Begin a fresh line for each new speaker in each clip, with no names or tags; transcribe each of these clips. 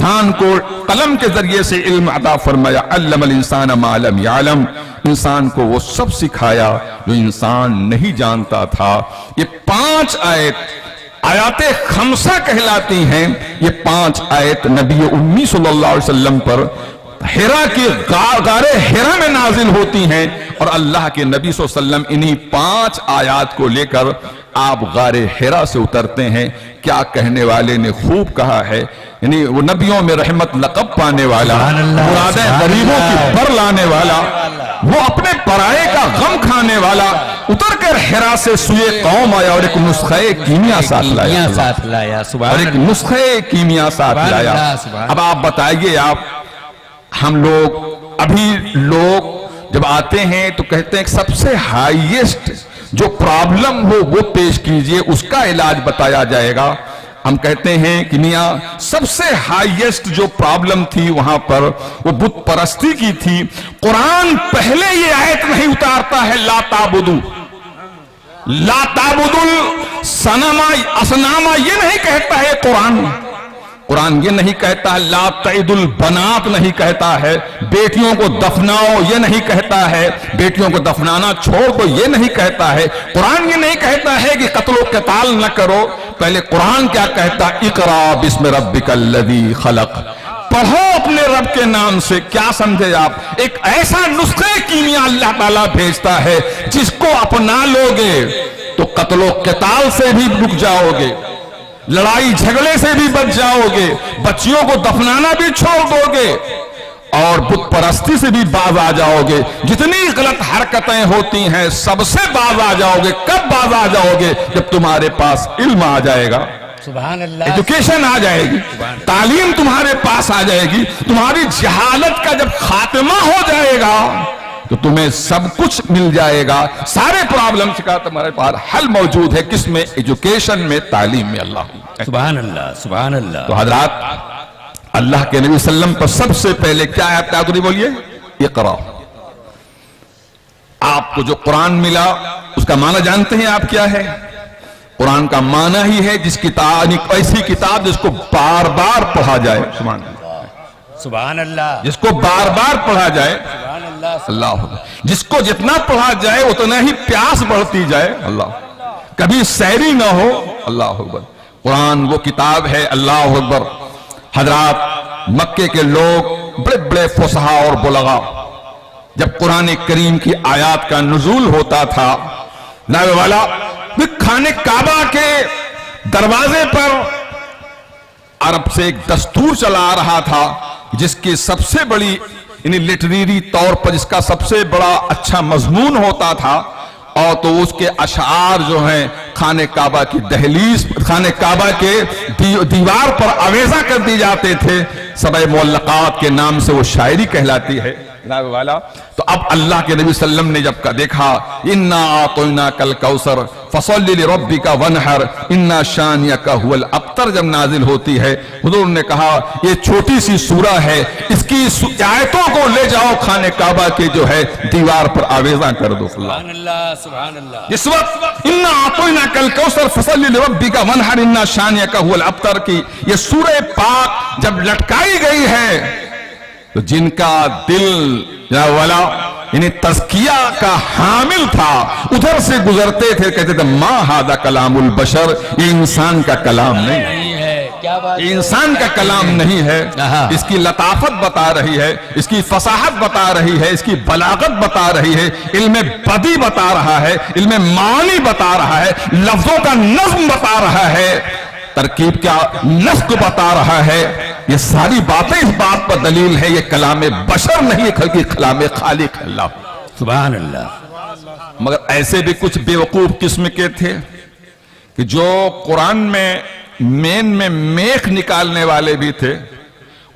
انسان کو قلم کے ذریعے سے علم عطا فرمایا، علم الانسان ما لم یعلم، انسان کو وہ سب سکھایا جو انسان نہیں جانتا تھا۔ یہ 5 آیات خمسہ کہلاتی ہیں۔ یہ 5 آیت نبی امی صلی اللہ علیہ وسلم پر حرا کی غار حرا میں نازل ہوتی ہیں، اور اللہ کے نبی صلی اللہ علیہ وسلم انہی 5 آیات کو لے کر آپ غار حرا سے اترتے ہیں۔ کیا کہنے والے نے خوب کہا ہے، یعنی وہ نبیوں میں رحمت لقب پانے والا، مرادیں غریبوں کی بر لانے والا، وہ اپنے پرائے کا غم کھانے والا، اتر کر حرا سے سوئے قوم آیا اور ایک نسخہ کیمیا ساتھ لایا، اور ایک نسخہ کیمیا ساتھ لایا۔ اب آپ بتائیے، ہم لوگ ابھی جب آتے ہیں تو کہتے ہیں کہ سب سے ہائیسٹ جو پرابلم ہو وہ پیش کیجئے، اس کا علاج بتایا جائے گا۔ ہم کہتے ہیں کہ میاں سب سے ہائیسٹ جو پرابلم تھی وہاں پر وہ بت پرستی کی تھی۔ قرآن پہلے یہ آیت نہیں اتارتا ہے لا تعبدو، لا تعبدو الصنام، یہ نہیں کہتا ہے قرآن یہ نہیں کہتا ہے لا تعید البنات، نہیں کہتا ہے بیٹیوں کو دفناؤ، یہ نہیں کہتا ہے بیٹیوں کو دفنانا چھوڑ دو، یہ نہیں کہتا ہے قرآن۔ یہ نہیں کہتا ہے کہ قتل و قتال نہ کرو۔ پہلے قرآن کیا کہتا؟ اقرا بسم ربک الذی خلق، پڑھو اپنے رب کے نام سے۔ کیا سمجھے آپ؟ ایک ایسا نسخہ کیمیا اللہ تعالیٰ بھیجتا ہے جس کو اپنا لوگے تو قتل و قتال سے بھی رک جاؤ گے، لڑائی جھگڑے سے بھی بچ جاؤ گے، بچیوں کو دفنانا بھی چھوڑ دو گے، اور بت پرستی سے بھی باز آ جاؤ گے۔ جتنی غلط حرکتیں ہوتی ہیں سب سے باز آ جاؤ گے۔ کب باز آ جاؤ گے؟ جب تمہارے پاس علم آ جائے گا،
سبحان اللہ،
ایجوکیشن آ جائے گی، تعلیم تمہارے پاس آ جائے گی، تمہاری جہالت کا جب خاتمہ ہو جائے گا تو تمہیں سب کچھ مل جائے گا۔ سارے پرابلمز کا تمہارے پاس حل موجود ہے۔ کس میں؟ ایجوکیشن میں، تعلیم میں۔ اللہ
سبحان اللہ، سبحان اللہ۔
تو حضرات، اللہ کے نبی صلی اللہ علیہ وسلم پر سب سے پہلے کیا آیت کیا گزری؟ بولیے اقرا۔ آپ کو جو قرآن ملا اس کا معنی جانتے ہیں آپ کیا ہے؟ قرآن کا معنی ہی ہے جس کتاب، ایسی کتاب جس کو بار بار پڑھا جائے،
سبحان اللہ،
جس کو بار بار پڑھا جائے،
سبحان اللہ،
اللہ، جس کو جتنا پڑھا جائے اتنا ہی پیاس بڑھتی جائے، اللہ، کبھی سیری نہ ہو، اللہ اکبر۔ قرآن وہ کتاب ہے، اللہ اکبر۔ حضرات، مکے کے لوگ بڑے بڑے فصحا اور بلغا، جب قرآن کریم کی آیات کا نزول ہوتا تھا، نائب والا خانہ کعبہ کے دروازے پر عرب سے ایک دستور چلا آ رہا تھا جس کی سب سے بڑی، یعنی لٹریری طور پر جس کا سب سے بڑا اچھا مضمون ہوتا تھا، اور تو اس کے اشعار جو ہیں خانہ کعبہ کی دہلیز، خانہ کعبہ کے دیوار پر آویزہ کر دی جاتے تھے۔ سبع معلقات کے نام سے وہ شاعری کہلاتی ہے جناب والا۔ تو اب اللہ کے نبی صلی اللہ علیہ وسلم نے جب دیکھا انا اعطیناک الکوثر فصل لربک وانحر انا شانئک هو الابتر جب نازل ہوتی ہے، حضور نے کہا یہ چھوٹی سی سورہ ہے، اس کی آیتوں کو لے جاؤ خانہ کعبہ کے جو ہے دیوار پر آویزاں کر دو۔
سبحان اللہ، سبحان اللہ۔
اس وقت انا اعطیناک الکوثر فصل لربک وانحر انا شانئک هو الابتر کی یہ سورہ پاک جب لٹکائی گئی ہے تو جن کا دل والا یعنی تزکیہ کا حامل تھا ادھر سے گزرتے تھے، کہتے تھے ما ھذا کلام البشر، یہ انسان کا کلام نہیں ہے، یہ انسان کا کلام نہیں ہے۔ اس کی لطافت بتا رہی ہے، اس کی فصاحت بتا رہی ہے، اس کی بلاغت بتا رہی ہے، علم بدی بتا رہا ہے، علم معانی بتا رہا ہے، لفظوں کا نظم بتا رہا ہے، ترکیب کا نسق بتا رہا ہے۔ یہ ساری باتیں اس بات پر دلیل ہے یہ کلام بشر نہیں ہے، کلام خالق اللہ،
سبحان اللہ۔
مگر ایسے بھی کچھ بیوقوف قسم کے تھے کہ جو قرآن میں مین میں میخ نکالنے والے بھی تھے،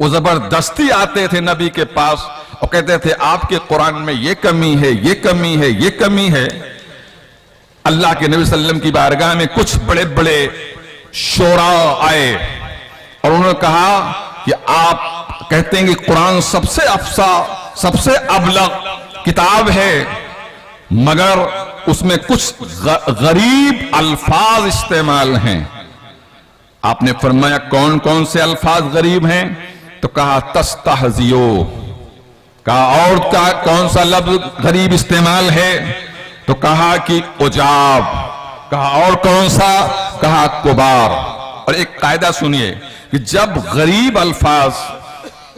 وہ زبردستی آتے تھے نبی کے پاس اور کہتے تھے آپ کے قرآن میں یہ کمی ہے، یہ کمی ہے، یہ کمی ہے۔ اللہ کے نبی صلی اللہ علیہ وسلم کی بارگاہ میں کچھ بڑے بڑے شعراء آئے اور انہوں نے کہا کہ آپ کہتے ہیں کہ قرآن سب سے افصاح، سب سے ابلغ کتاب ہے، مگر اس میں کچھ غریب الفاظ استعمال ہیں۔ آپ نے فرمایا کون کون سے الفاظ غریب ہیں؟ تو کہا تستہزیو، کہا اور کیا کون سا لفظ غریب استعمال ہے؟ تو کہا کہ عجاب، کہا اور کون سا؟ کہا کبار۔ اور ایک قاعدہ سنیے کہ جب غریب الفاظ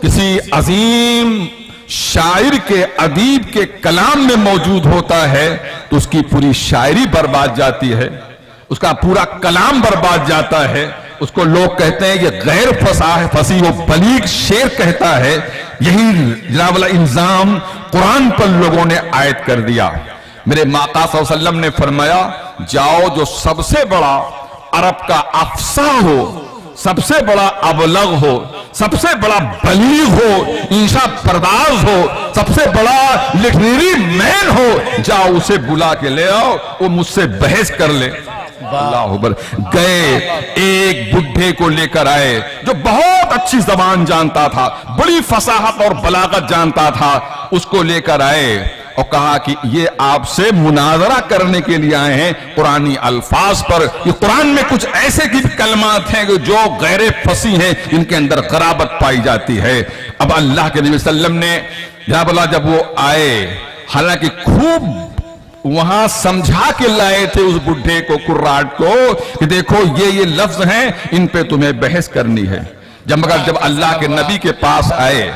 کسی عظیم شاعر کے ادیب کے کلام میں موجود ہوتا ہے تو اس کی پوری شاعری برباد جاتی ہے، اس کا پورا کلام برباد جاتا ہے، اس کو لوگ کہتے ہیں یہ غیر فصیح و بلیغ شعر کہتا ہے۔ یہی جناب والا الزام قرآن پر لوگوں نے عائد کر دیا۔ میرے آقا صلی اللہ علیہ وسلم نے فرمایا جاؤ جو سب سے بڑا عرب کا افصاح ہو، سب سے بڑا ابلغ ہو، سب سے بڑا بلیغ ہو، انشاء پرداز ہو، سب سے بڑا لٹریری مین ہو، جاؤ اسے بلا کے لے آؤ، وہ مجھ سے بحث کر لے۔ اللہ اکبر۔ گئے ایک بڈھے کو لے کر آئے جو بہت اچھی زبان جانتا تھا، بڑی فصاحت اور بلاغت جانتا تھا، اس کو لے کر آئے اور کہا کہ یہ آپ سے مناظرہ کرنے کے لیے آئے ہیں قرآنی الفاظ پر۔ یہ قرآن میں کچھ ایسے کی کلمات ہیں جو غیر فصیح ہیں، جن کے اندر غرابت پائی جاتی ہے۔ اب اللہ کے نبی صلی اللہ علیہ وسلم نے جب وہ آئے، حالانکہ خوب وہاں سمجھا کے لائے تھے اس بڈھے کو، قراٹ کو، کہ دیکھو یہ لفظ ہیں، ان پہ تمہیں بحث کرنی ہے۔ جب اللہ کے نبی کے پاس آئے،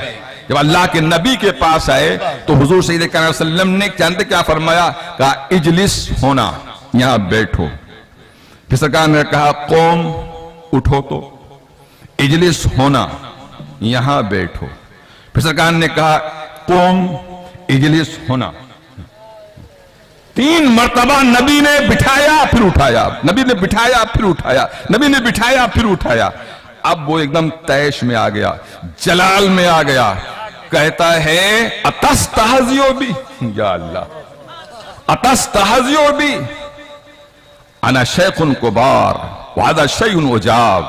جب اللہ کے نبی کے پاس آئے تو حضور صلی اللہ علیہ وسلم نے جانتے کیا فرمایا؟ کہا اجلس ہونا، یہاں بیٹھو۔ پھر سرکار نے کہا قوم، اٹھو تو۔ اجلس ہونا، یہاں بیٹھو۔ پھر سرکار نے کہا قوم، اجلس ہونا۔ 3 مرتبہ نبی نے بٹھایا پھر اٹھایا، نبی نے بٹھایا پھر اٹھایا، نبی نے بٹھایا پھر اٹھایا۔ اب وہ ایک دم تیش میں آ گیا، جلال میں آ گیا، کہتا ہے اتستہزیو بی، یا اللہ اتستہزیو بی، انا شیخ کبار وہذا شیء عجاب۔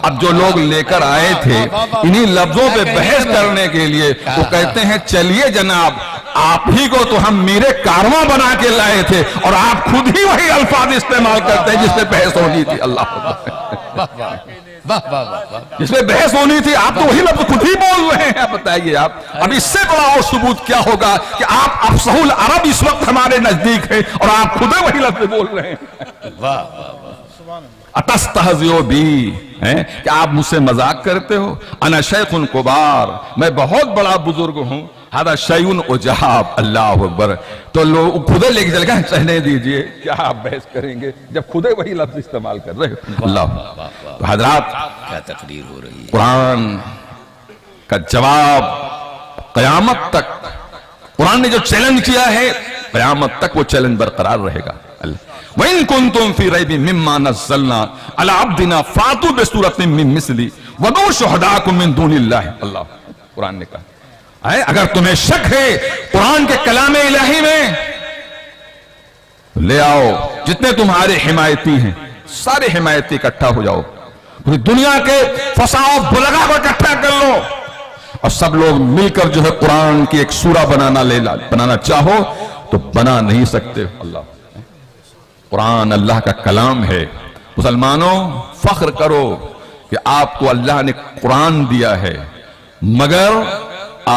اب جو لوگ لے کر آئے تھے انہی لفظوں پہ بحث کرنے کے لیے، وہ کہتے ہیں چلیے جناب، آپ ہی کو تو ہم میرے کارواں بنا کے لائے تھے اور آپ خود ہی وہی الفاظ استعمال کرتے ہیں جس پہ بحث ہونی تھی۔ اللہ جس میں بحث ہونی تھی آپ تو وہی لفظ خود ہی بول رہے ہیں۔ بتائیے آپ اب اس سے بڑا اور ثبوت کیا ہوگا کہ آپ افصح العرب اس وقت ہمارے نزدیک ہیں اور آپ خود وہی لفظ بول رہے ہیں۔ اتستہزیو بی، کہ آپ مجھ سے مذاق کرتے ہو؟ انا شیخ کبار، میں بہت بڑا بزرگ ہوں، ھذا شیء عجاب۔ اللہ اکبر۔ تو لوگ خودے لے کے چل گئے، چہنے دیجئے، کیا آپ بحث کریں گے جب خودے وہی لفظ استعمال کر رہے ہو؟ اللہ۔ تو حضرات
کیا تقریر ہو رہی ہے۔
قرآن کا جواب قیامت تک، قرآن نے جو چیلنج کیا ہے قیامت تک وہ چیلنج برقرار رہے گا۔ وَإِن كُنتُمْ فِي رَيْبٍ مِّمَّا نَزَّلْنَا عَلَىٰ عَبْدِنَا فَأْتُوا بِسُورَةٍ مِّن مِّثْلِهِ وَادْعُوا شُهَدَاءَكُم مِّن دُونِ اللَّهِ۔ اللہ قرآن نے کہا اگر تمہیں شک ہے قرآن کے کلام الہی میں، لے آؤ جتنے تمہارے حمایتی ہیں، سارے حمایتی اکٹھا ہو جاؤ، پوری دنیا کے فصاح و بلغا کو اکٹھا کر لو اور سب لوگ مل کر جو ہے قرآن کی ایک سورہ بنانا چاہو تو بنا نہیں سکتے۔ اللہ قرآن اللہ کا کلام ہے۔ مسلمانوں فخر کرو کہ آپ کو اللہ نے قرآن دیا ہے، مگر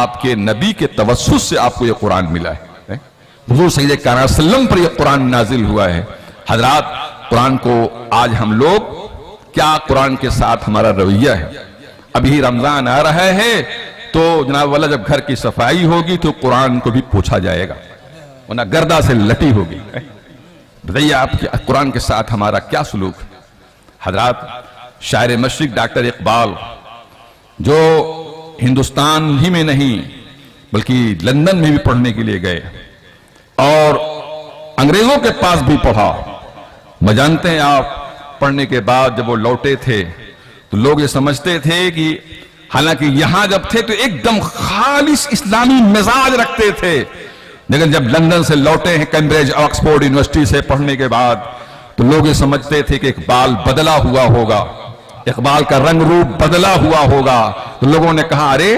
آپ کے نبی کے توسط سے آپ کو یہ قرآن ملا ہے۔ حضور صلی اللہ علیہ وسلم پر یہ قرآن نازل ہوا ہے۔ حضرات قرآن کو آج ہم لوگ کیا قرآن کے ساتھ ہمارا رویہ ہے؟ ابھی رمضان آ رہا ہے تو جناب والا جب گھر کی صفائی ہوگی تو قرآن کو بھی پوچھا جائے گا، ورنہ گردہ سے لٹی ہوگی۔ بتائیے آپ کے قرآن کے ساتھ ہمارا کیا سلوک ہے؟ حضرات شاعر مشرق ڈاکٹر اقبال جو ہندوستان ہی میں نہیں بلکہ لندن میں بھی پڑھنے کے لیے گئے اور انگریزوں کے پاس بھی پڑھا، میں جانتے ہیں آپ پڑھنے کے بعد جب وہ لوٹے تھے تو لوگ یہ سمجھتے تھے کہ حالانکہ یہاں جب تھے تو ایک دم خالص اسلامی مزاج رکھتے تھے، لیکن جب لندن سے لوٹے ہیں کیمبرج آکسفورڈ یونیورسٹی سے پڑھنے کے بعد تو لوگ یہ سمجھتے تھے کہ اقبال بدلا ہوا ہوگا، اقبال کا رنگ روپ بدلا ہوا ہوگا۔ تو لوگوں نے کہا ارے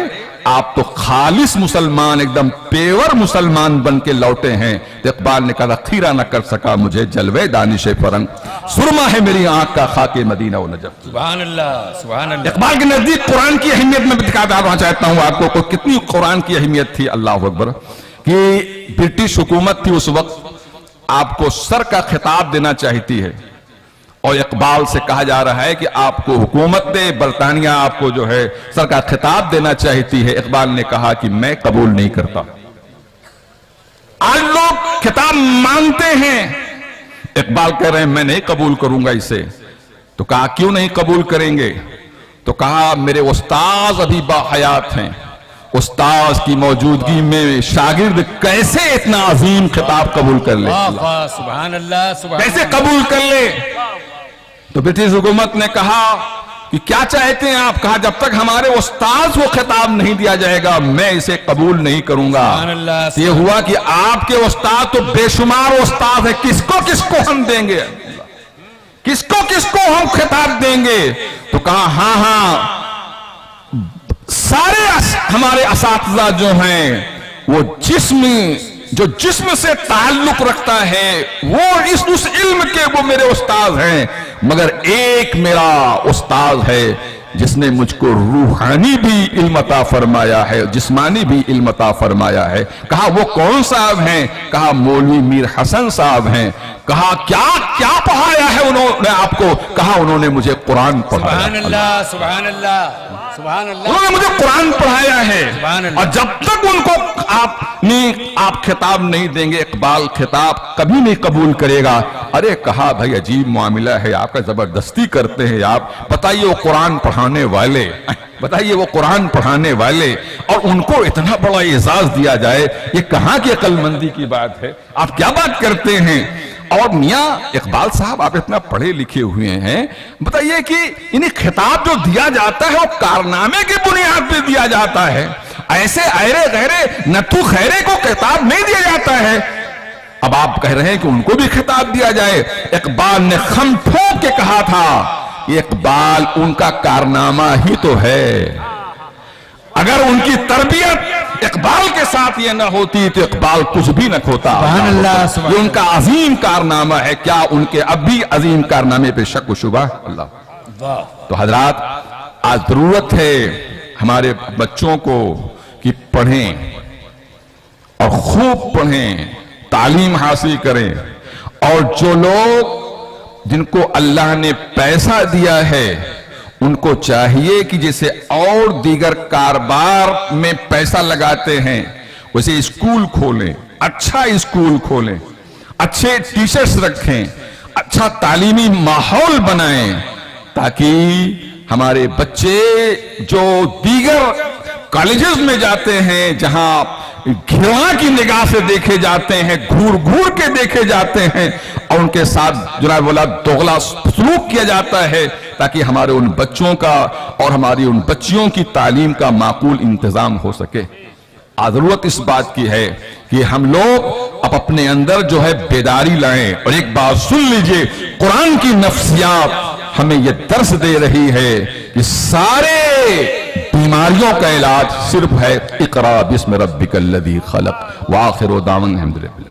آپ تو خالص مسلمان ایک دم پیور مسلمان بن کے لوٹے ہیں. تو اقبال نے کہا خیرہ نہ کر سکا مجھے جلوے دانش فرنگ, سرما ہے میری آنکھ کا خاک مدینہ و نجف.
سبحان اللہ, سبحان اللہ.
اقبال کے نزدیک قرآن کی اہمیت میں دکھانا چاہتا ہوں آپ کو کتنی قرآن کی اہمیت تھی. اللہ اکبر. کہ برٹش حکومت تھی اس وقت, آپ کو سر کا خطاب دینا چاہتی ہے, اور اقبال سے کہا جا رہا ہے کہ آپ کو حکومت دے, برطانیہ آپ کو جو ہے سر کا خطاب دینا چاہتی ہے. اقبال نے کہا کہ میں قبول نہیں کرتا. آج لوگ خطاب مانتے ہیں, اقبال کہہ رہے ہیں میں نہیں قبول کروں گا اسے. تو کہا کیوں نہیں قبول کریں گے؟ تو کہا میرے استاذ ابھی باحیات ہیں, استاذ کی موجودگی میں شاگرد کیسے اتنا عظیم خطاب قبول کر لے,
سبحان اللہ, سبحان
کیسے قبول کر لے؟ تو برٹش حکومت نے کہا کہ کیا چاہتے ہیں آپ؟ کہا جب تک ہمارے استاذ کو خطاب نہیں دیا جائے گا میں اسے قبول نہیں کروں گا. یہ ہوا کہ آپ کے استاد تو بے شمار استاد ہیں, کس کو ہم دیں گے, کس کو ہم خطاب دیں گے؟ تو کہا ہاں سارے ہمارے اساتذہ جو ہیں وہ جسم سے تعلق رکھتا ہے وہ اس علم کے وہ میرے استاد ہیں, مگر ایک میرا استاد ہے جس نے مجھ کو روحانی بھی علم عطا فرمایا ہے, جسمانی بھی علم عطا فرمایا ہے. کہا وہ کون صاحب ہیں؟ کہا مولوی میر حسن صاحب ہیں. کہا کیا پڑھایا ہے انہوں نے آپ کو؟ کہا انہوں نے مجھے قرآن پڑھایا.
سبحان اللہ, سبحان اللہ, سبحان اللہ.
انہوں نے مجھے قرآن پڑھایا ہے, اور جب تک ان کو آپ خطاب نہیں دیں گے, اقبال خطاب کبھی نہیں قبول کرے گا. ارے کہا بھائی عجیب معاملہ ہے آپ کا, زبردستی کرتے ہیں آپ. بتائیے وہ قرآن پڑھانے والے, بتائیے وہ قرآن پڑھانے والے, اور ان کو اتنا بڑا اعزاز دیا جائے, یہ کہاں کی عقل مندی کی بات ہے؟ آپ کیا بات کرتے ہیں؟ اور میاں اقبال صاحب آپ اتنا پڑھے لکھے ہوئے ہیں, بتائیے کہ انہیں خطاب جو دیا جاتا ہے وہ کارنامے کی بنیاد پہ دیا جاتا ہے, ایسے ایرے غیرے نتھو خیرے کو خطاب نہیں دیا جاتا ہے. اب آپ کہہ رہے ہیں کہ ان کو بھی خطاب دیا جائے. اقبال نے خم ٹھوک کے کہا تھا یہ اقبال ان کا کارنامہ ہی تو ہے, اگر ان کی تربیت اقبال کے ساتھ یہ نہ ہوتی تو اقبال کچھ بھی نہ کھوتا. یہ ان کا عظیم کارنامہ ہے. کیا ان کے اب بھی عظیم کارنامے پہ شک و شبہ؟ اللہ. تو حضرات آج ضرورت ہے ہمارے بچوں کو کہ پڑھیں اور خوب پڑھیں, تعلیم حاصل کریں, اور جو لوگ جن کو اللہ نے پیسہ دیا ہے ان کو چاہیے کہ جیسے اور دیگر کاروبار میں پیسہ لگاتے ہیں ویسے اسکول کھولیں, اچھا اسکول کھولیں, اچھے ٹیچرز رکھیں, اچھا تعلیمی ماحول بنائیں, تاکہ ہمارے بچے جو دیگر کالجز میں جاتے ہیں جہاں گھراں کی نگاہ سے دیکھے جاتے ہیں, گھور کے دیکھے جاتے ہیں, اور ان کے ساتھ جناب والا دوغلا سلوک کیا جاتا ہے, تاکہ ہمارے ان بچوں کا اور ہماری ان بچیوں کی تعلیم کا معقول انتظام ہو سکے. ضرورت اس بات کی ہے کہ ہم لوگ اب اپنے اندر جو ہے بیداری لائیں. اور ایک بات سن لیجئے, قرآن کی نفسیات ہمیں یہ درس دے رہی ہے کہ سارے بیماریوں کا علاج صرف ہے اقرا بسم ربک الذی خلق. وآخر دعوانا الحمدللہ.